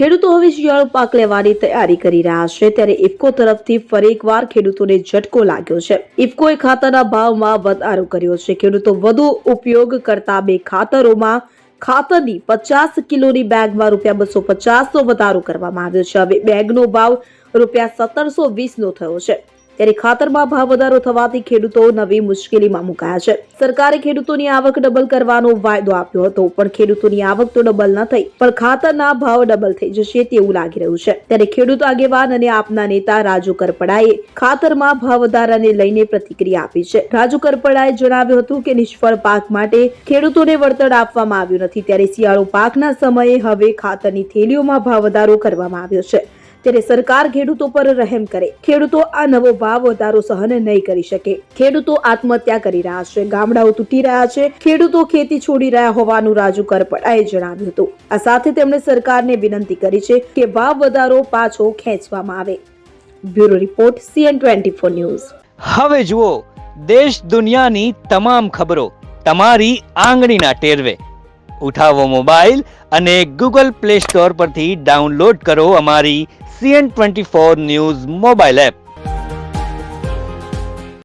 ખેડૂતો હવે શિયાળુ પાક લેવાની તૈયારી કરી રહ્યા છે, ત્યારે ઇફકો તરફથી ફરી એકવાર ખેડૂતોને ઝટકો લાગ્યો છે. ઇફકોએ ખાતરના ભાવમાં વધારો કર્યો છે. ખેડૂતો વધુ ઉપયોગ કરતા બે ખાતરોમાં ખાતરની 50 કિલોની બેગમાં ₹250નો વધારો કરવામાં આવ્યો છે. હવે બેગનો ભાવ ₹1720નો થયો છે. ત્યારે ખાતરમાં ભાવ વધારો થવાથી ખેડૂતો નવી મુશ્કેલીમાં મુકાયા છે. સરકારે ખેડૂતોની આવક ડબલ કરવાનો વાયદો આપ્યો હતો, પણ ખેડૂતોની આવક તો ડબલ ન થઈ, પણ ખાતરના ભાવ ડબલ થઈ જશે તેવું લાગી રહ્યું છે. ત્યારે ખેડૂત આગેવાન અને આપના નેતા રાજુ કરપડાએ ખાતરમાં ભાવ વધારાને લઈને પ્રતિક્રિયા આપી છે. રાજુ કરપડાએ જણાવ્યું હતું કે નિષ્ફળ પાક માટે ખેડૂતોને વળતર આપવામાં આવ્યું નથી, ત્યારે શિયાળુ પાકના સમયે હવે ખાતરની થેલીઓમાં ભાવ વધારો કરવામાં આવ્યો છે. ત્યારે સરકાર ખેડૂતો પર રહેમ કરે. ખેડૂતો આ નવો ભાવ વધારો સહન નહીં કરી શકે. ખેડૂતો આત્મહત્યા કરી રહ્યા છે, ગામડાઓ તૂટી રહ્યા છે, ખેડૂતો ખેતી છોડી રહ્યા હોવાનું રાજુ કરપડાએ જણાવ્યું હતું. આ સાથે તેમણે સરકારને વિનંતી કરી છે કે ભાવ વધારો પાછો ખેંચવામાં આવે. Bureau report CN24 news. હવે જુઓ દેશ દુનિયાની તમામ ખબરો તમારી આંગળીના ટેરવે. ઉઠાવો મોબાઈલ અને Google Play Store પરથી ડાઉનલોડ કરો અમારી CN24 ન્યૂઝ મોબાઈલ એપ.